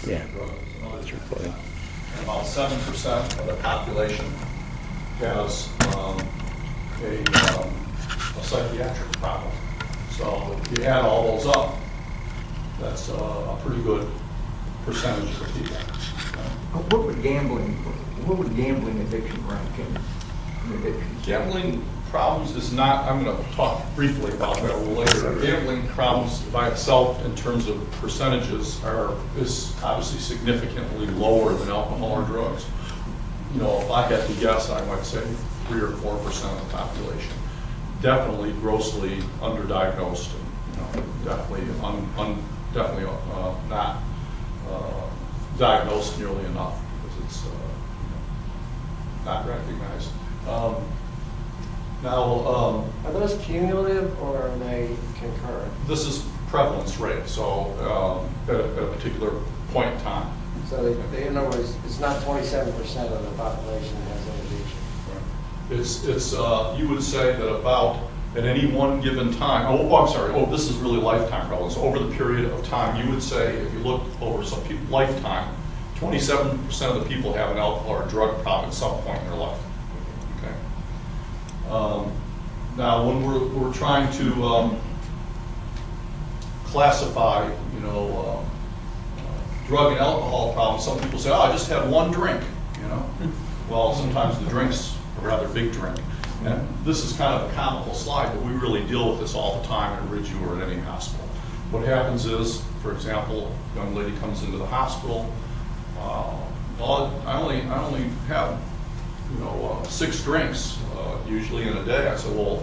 Yeah. drugs. That's recording. And about 7% of the population has a psychiatric problem. So if you add all those up, that's a pretty good percentage of the people. What would gambling addiction rank in addictions? Gambling problems is not, I'm going to talk briefly about that a little later. Gambling problems by itself in terms of percentages is obviously significantly lower than alcohol or drugs. You know, if I had to guess, I might say 3 or 4% of the population. Definitely grossly underdiagnosed, and definitely not diagnosed nearly enough because it's not recognized. Are those cumulative or are they concurrent? This is prevalence rate, so at a particular point in time. So in other words, it's not 27% of the population that has an addiction. It's you would say that about at any one given time, I'm sorry, this is really lifetime prevalence. Over the period of time, you would say, if you look over some people's lifetime, 27% of the people have an alcohol or drug problem at some point in their life. Okay. Now, when we're trying to classify, drug and alcohol problems, some people say, I just had one drink, Well, sometimes the drink's a rather big drink. And this is kind of a comical slide, but we really deal with this all the time at Ridgeview or at any hospital. What happens is, for example, a young lady comes into the hospital, I only have 6 drinks usually in a day. I said, well,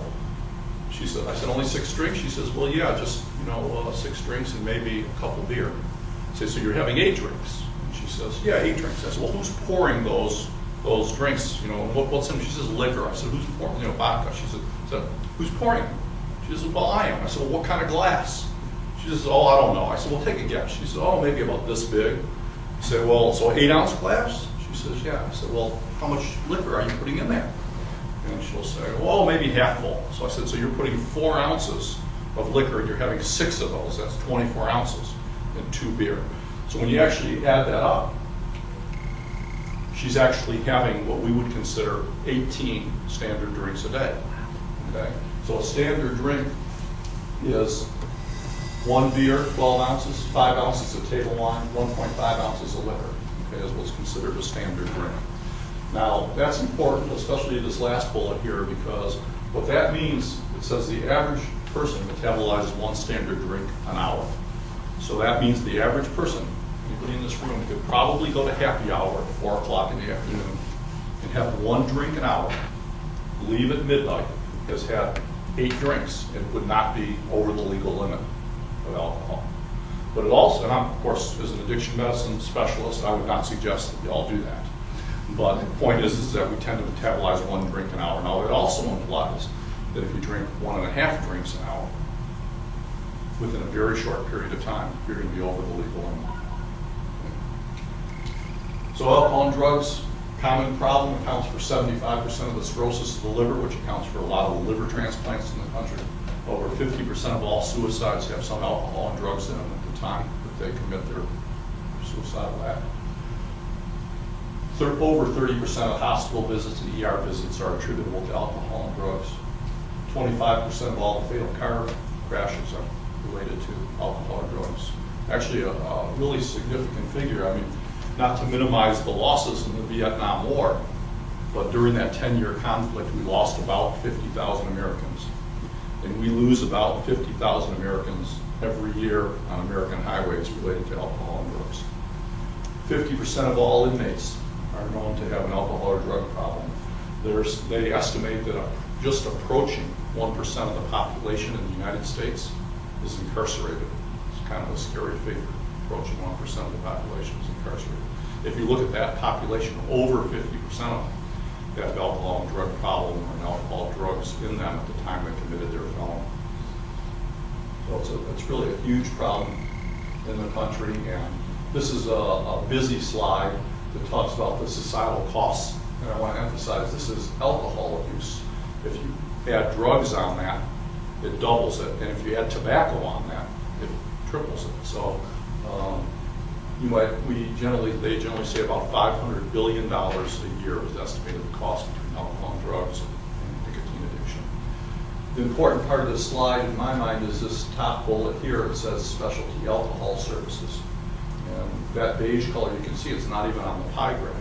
I said only 6 drinks. She says, well, yeah, just 6 drinks and maybe a couple beer. I said, so you're having 8 drinks? And she says, yeah, 8 drinks. I said, well, who's pouring those drinks? What's in them? She says, liquor. I said, who's pouring? Vodka. She said, who's pouring them? She says, well, I am. I said, well, what kind of glass? She says, oh, I don't know. I said, well, take a guess. She said, oh, maybe about this big. I said, well, so 8-ounce glass? She says, yeah. I said, well, how much liquor are you putting in there? And she'll say, well, maybe half full. So I said, so you're putting 4 ounces of liquor and you're having 6 of those. That's 24 ounces in 2 beer. So when you actually add that up, she's actually having what we would consider 18 standard drinks a day. Okay? So a standard drink is 1 beer, 12 ounces, 5 ounces of table wine, 1.5 ounces of liquor. Okay, is what's considered a standard drink. Now, that's important, especially this last bullet here, because what that means, it says the average person metabolizes 1 standard drink an hour. So that means the average person, anybody in this room, could probably go to happy hour at 4 o'clock in the afternoon and have 1 drink an hour, leave at midnight, has had 8 drinks, and would not be over the legal limit of alcohol. But it also, and I'm, of course, as an addiction medicine specialist, I would not suggest that we all do that. But the point is that we tend to metabolize 1 drink an hour. Now, it also implies that if you drink 1.5 drinks an hour, within a very short period of time, you're going to be over the legal limit. So alcohol and drugs, common problem, accounts for 75% of the cirrhosis of the liver, which accounts for a lot of the liver transplants in the country. Over 50% of all suicides have some alcohol and drugs in them at the time that they commit their suicidal act. Over 30% of hospital visits and ER visits are attributable to alcohol and drugs. 25% of all the fatal car crashes are related to alcohol or drugs. Actually, a really significant figure. I mean, not to minimize the losses in the Vietnam War, but during that 10-year conflict, we lost about 50,000 Americans. And we lose about 50,000 Americans every year on American highways related to alcohol and drugs. 50% of all inmates are known to have an alcohol or drug problem. They estimate that just approaching 1% of the population in the United States is incarcerated. It's kind of a scary figure. Approaching 1% of the population is incarcerated. If you look at that population, over 50% of them have alcohol and drug problem or alcohol drugs in them at the time they committed their felony. So it's really a huge problem in the country, and this is a busy slide that talks about the societal costs, and I want to emphasize this is alcohol abuse. If you add drugs on that, it doubles it, and if you add tobacco on that, it triples it. So they generally say about $500 billion a year is estimated the cost between alcohol and drugs and nicotine addiction. The important part of this slide, in my mind, is this top bullet here. It says specialty alcohol services. And that beige color, you can see it's not even on the pie graph.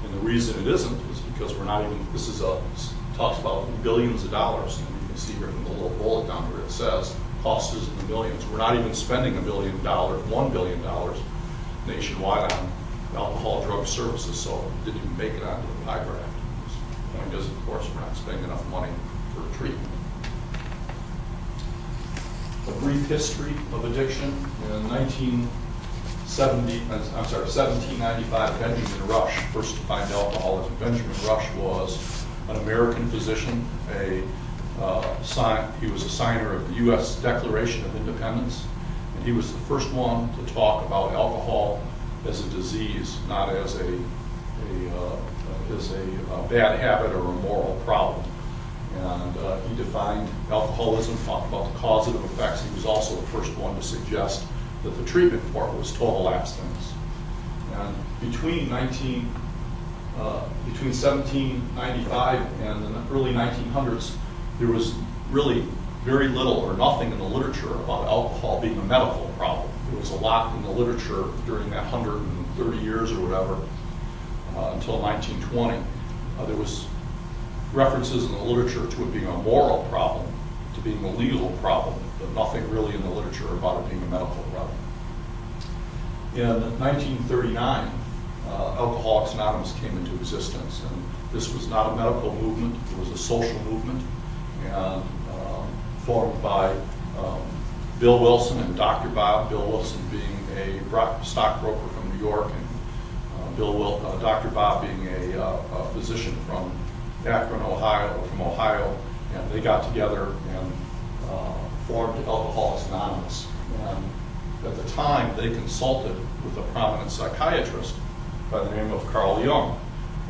And the reason it isn't is because we're not even, talks about billions of dollars. And you can see here from the little bullet down here, it says cost is in the millions. We're not even spending $1 billion nationwide on alcohol drug services, so it didn't even make it onto the pie graph. The point is, of course, we're not spending enough money for treatment. A brief history of addiction. In 1795, Benjamin Rush first defined alcoholism. Benjamin Rush was an American physician, he was a signer of the U.S. Declaration of Independence, and he was the first one to talk about alcohol as a disease, not as a bad habit or a moral problem. And he defined alcoholism, talked about the causative effects. He was also the first one to suggest that the treatment for it was total abstinence. And between 1795 and the early 1900s, there was really very little or nothing in the literature about alcohol being a medical problem. There was a lot in the literature during that 130 years or whatever, until 1920. There was references in the literature to it being a moral problem, to being a legal problem, but nothing really in the literature about it being a medical problem. In 1939, Alcoholics Anonymous came into existence, and this was not a medical movement, it was a social movement, and formed by Bill Wilson and Dr. Bob, Bill Wilson being a stockbroker from New York, and Dr. Bob being a physician from Akron, Ohio, and they got together and formed Alcoholics Anonymous. And at the time, they consulted with a prominent psychiatrist by the name of Carl Jung.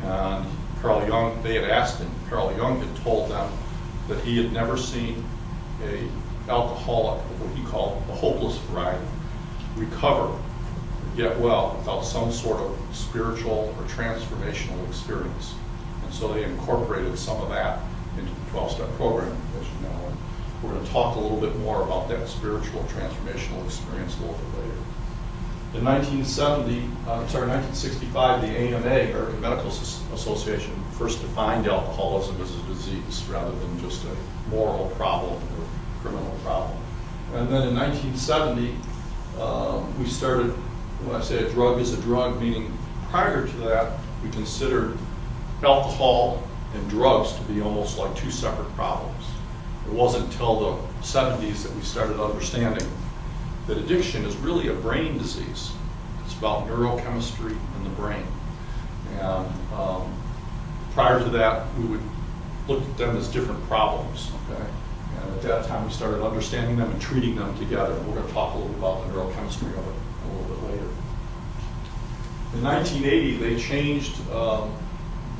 And Carl Jung, they had asked him, Carl Jung had told them that he had never seen a alcoholic, what he called the hopeless variety, recover or get well without some sort of spiritual or transformational experience. And so they incorporated some of that into the 12-step program, as you know. And we're going to talk a little bit more about that spiritual transformational experience a little bit later. In 1965, the AMA, American Medical Association, first defined alcoholism as a disease rather than just a moral problem or criminal problem. And then in 1970, we started, when I say a drug is a drug, meaning prior to that, we considered alcohol and drugs to be almost like two separate problems. It wasn't until the 70s that we started understanding that addiction is really a brain disease. It's about neurochemistry in the brain. And prior to that, we would look at them as different problems, okay? And at that time, we started understanding them and treating them together. We're going to talk a little bit about the neurochemistry of it a little bit later. In 1980, they changed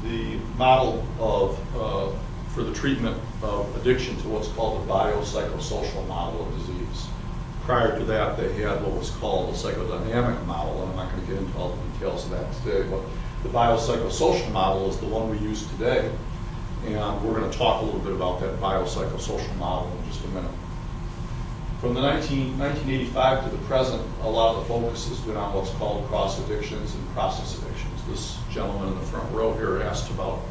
the model for the treatment of addiction to what's called the biopsychosocial model of disease. Prior to that, they had what was called the psychodynamic model, and I'm not going to get into all the details of that today, but the biopsychosocial model is the one we use today, and we're going to talk a little bit about that biopsychosocial model in just a minute. From the 1985 to the present, a lot of the focus has been on what's called cross addictions and process addictions. This gentleman in the front row here asked about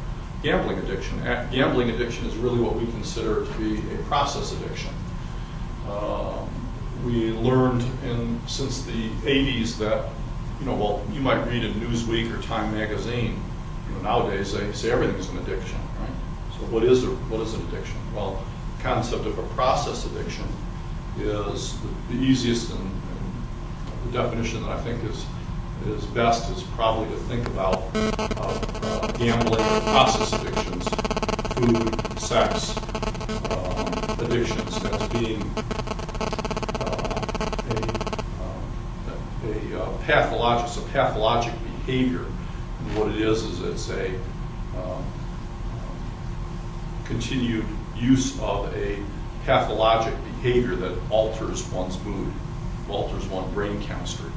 gambling addiction. Gambling addiction is really what we consider to be a process addiction. We learned since the 80s that, you might read in Newsweek or Time magazine, nowadays they say everything's an addiction, right? So what is an addiction? Well, the concept of a process addiction is the easiest and the definition that I think is best is probably to think about gambling or process addictions, food, sex, addictions as being a pathologic behavior. And what it is it's a continued use of a pathologic behavior that alters one's mood, alters one's brain chemistry.